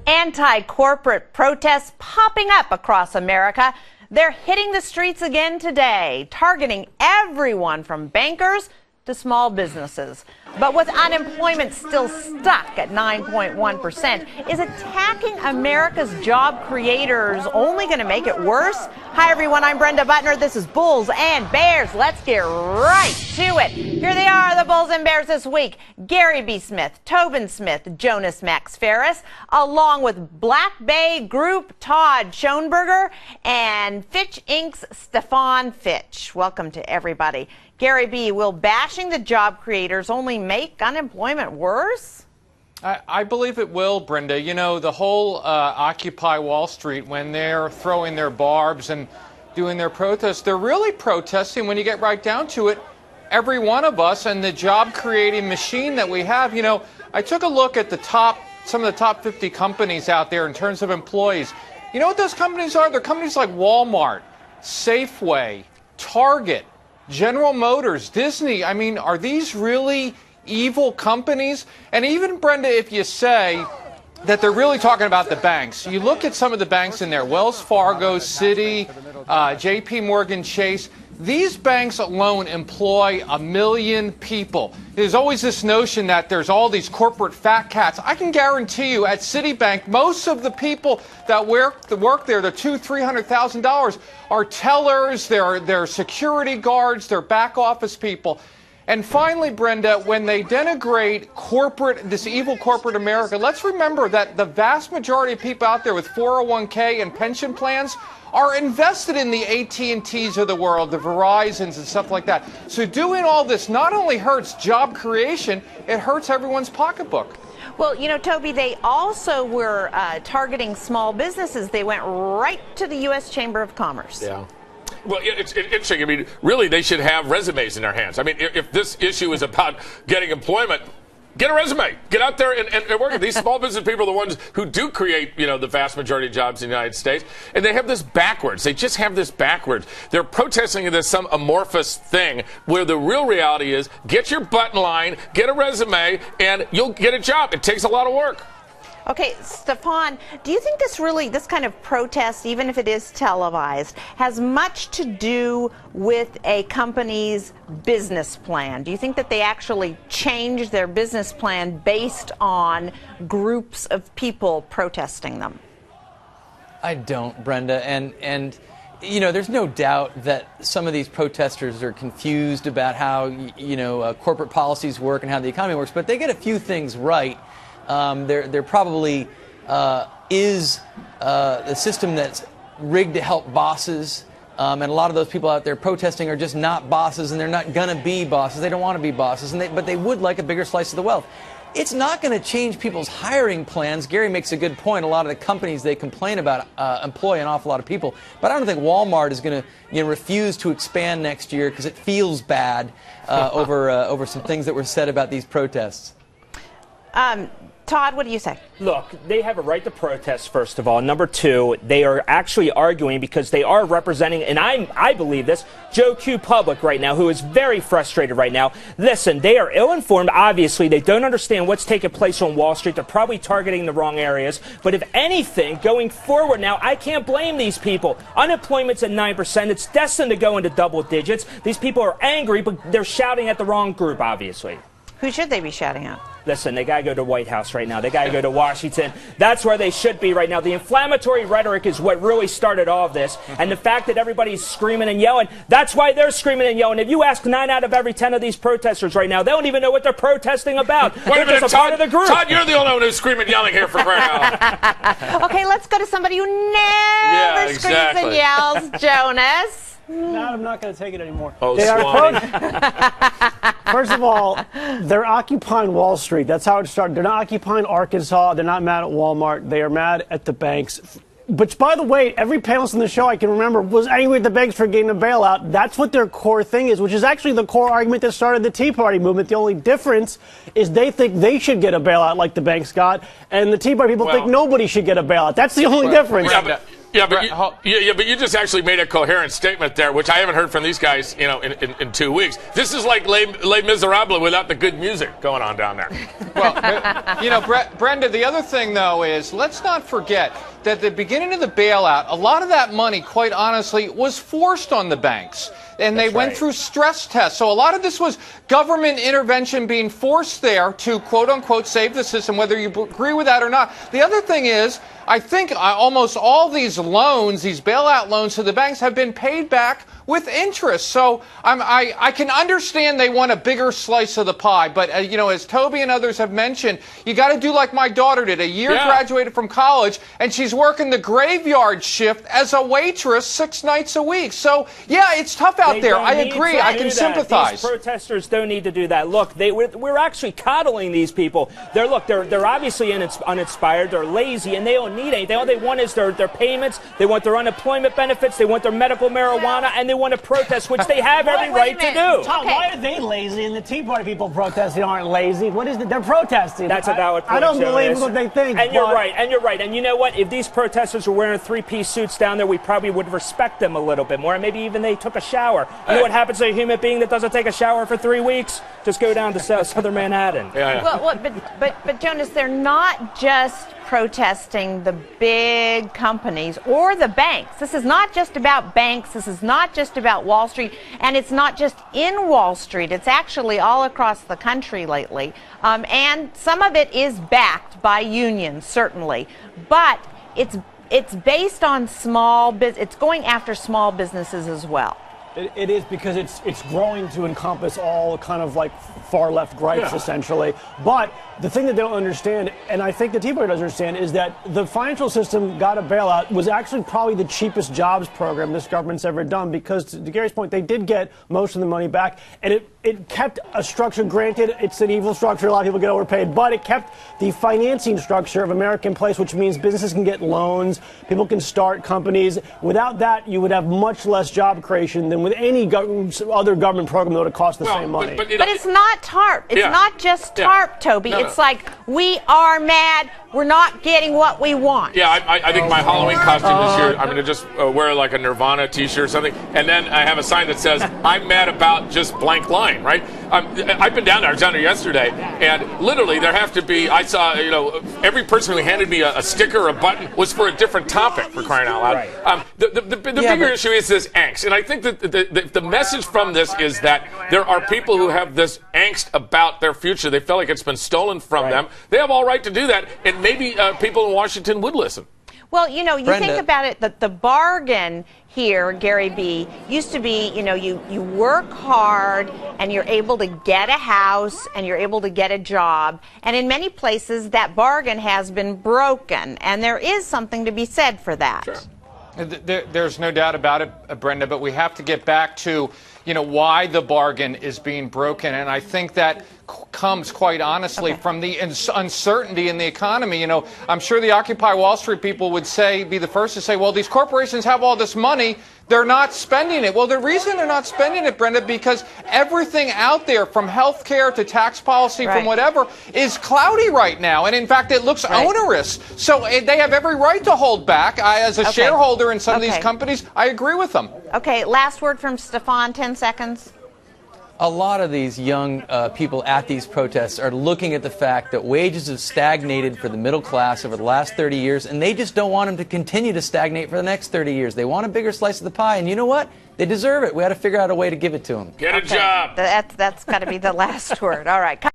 Anti-corporate protests popping up across America. They're hitting the streets again today, targeting everyone from bankers to small businesses. But with unemployment still stuck at 9.1%, is attacking America's job creators only going to make it worse? Hi, everyone. I'm Brenda Buttner. This is Bulls and Bears. Let's get right to it. Here they are, the Bulls and Bears this week. Gary B. Smith, Tobin Smith, Jonas Max Ferris, along with Black Bay Group Todd Schoenberger and Fitch Inc.'s Stefan Fitch. Welcome to everybody. Gary B., will bashing the job creators only make unemployment worse? I believe it will, Brenda. You know, the whole Occupy Wall Street, when they're throwing their barbs and doing their protests, they're really protesting, when you get right down to it, every one of us and the job-creating machine that we have. You know, I took a look at some of the top 50 companies out there in terms of employees. You know what those companies are? They're companies like Walmart, Safeway, Target, General Motors, Disney. I mean, are these really evil companies? And even, Brenda, if you say that they're really talking about the banks, you look at some of the banks in there, Wells Fargo, Citi, JP Morgan Chase. These banks alone employ 1 million people. There's always this notion that there's all these corporate fat cats. I can guarantee you at Citibank, most of the people that work there, the $200,000-300,000, are tellers, they're security guards, they're back office people. And finally, Brenda, when they denigrate this evil corporate America, let's remember that the vast majority of people out there with 401k and pension plans are invested in the AT&Ts of the world, the Verizons and stuff like that. So doing all this not only hurts job creation, it hurts everyone's pocketbook. Well, you know, Toby, they also were targeting small businesses. They went right to the U.S. Chamber of Commerce. Yeah. Well, it's interesting. I mean, really, they should have resumes in their hands. I mean, if this issue is about getting employment, get a resume. Get out there and work. These small business people are the ones who do create, you know, the vast majority of jobs in the United States. And they have this backwards. They just have this backwards. They're protesting this some amorphous thing where the real reality is get your butt in line, get a resume, and you'll get a job. It takes a lot of work. Okay, Stefan, do you think this kind of protest, even if it is televised, has much to do with a company's business plan? Do you think that they actually change their business plan based on groups of people protesting them? I don't, Brenda, and you know, there's no doubt that some of these protesters are confused about how, you know, corporate policies work and how the economy works, but they get a few things right. There probably is a system that's rigged to help bosses, and a lot of those people out there protesting are just not bosses, and they're not going to be bosses. They don't want to be bosses, but they would like a bigger slice of the wealth. It's not going to change people's hiring plans. Gary makes a good point. A lot of the companies they complain about employ an awful lot of people, but I don't think Walmart is going to refuse to expand next year because it feels bad over some things that were said about these protests. Todd, what do you say? Look, they have a right to protest, first of all. Number two, they are actually arguing because they are representing, and I believe this, Joe Q public right now, who is very frustrated right now. Listen, they are ill-informed, obviously. They don't understand what's taking place on Wall Street. They're probably targeting the wrong areas. But if anything, going forward now, I can't blame these people. Unemployment's at 9%. It's destined to go into double digits. These people are angry, but they're shouting at the wrong group, obviously. Who should they be shouting at? Listen, they got to go to White House right now. They got to go to Washington. That's where they should be right now. The inflammatory rhetoric is what really started all of this. And the fact that everybody's screaming and yelling, that's why they're screaming and yelling. If you ask 9 out of every 10 of these protesters right now, they don't even know what they're protesting about. Wait a minute, just a part of the group. Todd, you're the only one who's screaming and yelling here for crying out. Okay, let's go to somebody who never screams and yells. Jonas. No, I'm not going to take it anymore. Oh, First of all, they're occupying Wall Street. That's how it started. They're not occupying Arkansas. They're not mad at Walmart. They are mad at the banks. Which, by the way, every panelist in the show I can remember was angry at the banks for getting a bailout. That's what their core thing is, which is actually the core argument that started the Tea Party movement. The only difference is they think they should get a bailout like the banks got, and the Tea Party people think nobody should get a bailout. That's the only difference. Yeah, but you just actually made a coherent statement there, which I haven't heard from these guys, in 2 weeks. This is like Les Miserables without the good music going on down there. Well, Brenda, the other thing, though, is let's not forget that at the beginning of the bailout, a lot of that money, quite honestly, was forced on the banks. And they went through stress tests. So a lot of this was government intervention being forced there to, quote unquote, save the system, whether you agree with that or not. The other thing is, I think almost all these loans, these bailout loans to the banks, have been paid back with interest. So I can understand they want a bigger slice of the pie. But, as Toby and others have mentioned, you got to do like my daughter did. A year graduated from college, and she's working the graveyard shift as a waitress 6 nights a week. So, yeah, it's tough out there. I agree. I can sympathize. These protesters don't need to do that. Look, we're actually coddling these people. They're obviously uninspired. They're lazy, and they don't need anything. All they want is their payments. They want their unemployment benefits. They want their medical marijuana, and they want to protest, which they have every right to do. Tom, why are they lazy and the Tea Party people protesting aren't lazy? What is it? They're protesting. That's a valid point. I don't believe what they think. And you're right. And you know what? If these protesters were wearing 3-piece suits down there, we probably would respect them a little bit more. And maybe even they took a shower. You know what happens to a human being that doesn't take a shower for 3 weeks? Just go down to southern Manhattan. Well, but Jonas, they're not just protesting the big companies or the banks. This is not just about banks. This is not just about Wall Street. And it's not just in Wall Street. It's actually all across the country lately. And some of it is backed by unions, certainly. But it's based on it's going after small businesses as well. It is, because it's growing to encompass all kind of like far left gripes, essentially. But the thing that they don't understand, and I think the Tea Party doesn't understand, is that the financial system got a bailout was actually probably the cheapest jobs program this government's ever done, because to Gary's point, they did get most of the money back, and it kept a structure. Granted, it's an evil structure. A lot of people get overpaid, but it kept the financing structure of America in place, which means businesses can get loans, people can start companies. Without that, you would have much less job creation than with any other government program that would have cost the same money. But it's not TARP. It's not just TARP, Toby. It's like, we are mad. We're not getting what we want. Yeah, I think my Halloween costume this year, I'm going to just wear like a Nirvana t-shirt or something, and then I have a sign that says, I'm mad about just blank line, right? I've been down there. I was down there yesterday, and literally there have to be, I saw, every person who handed me a sticker or a button was for a different topic, for crying out loud. The bigger issue is this angst, and I think that the message from this is that there are people who have this angst about their future. They feel like it's been stolen from them. They have all right to do that, and maybe people in Washington would listen. Well, you think about it, that the bargain here, Gary B., used to be, you work hard and you're able to get a house and you're able to get a job. And in many places, that bargain has been broken. And there is something to be said for that. Sure. There's no doubt about it, Brenda, but we have to get back to, why the bargain is being broken. And I think that comes, quite honestly, from the uncertainty in the economy. I'm sure the Occupy Wall Street people would be the first to say, well, these corporations have all this money, they're not spending it. Well, the reason they're not spending it, Brenda, because everything out there, from health care to tax policy, from whatever, is cloudy right now. And in fact, it looks onerous. So they have every right to hold back. As a shareholder in some of these companies, I agree with them. Okay, last word from Stefan, 10 seconds. A lot of these young people at these protests are looking at the fact that wages have stagnated for the middle class over the last 30 years, and they just don't want them to continue to stagnate for the next 30 years. They want a bigger slice of the pie, and you know what? They deserve it. We had to figure out a way to give it to them. Get a job. That's got to be the last word. All right.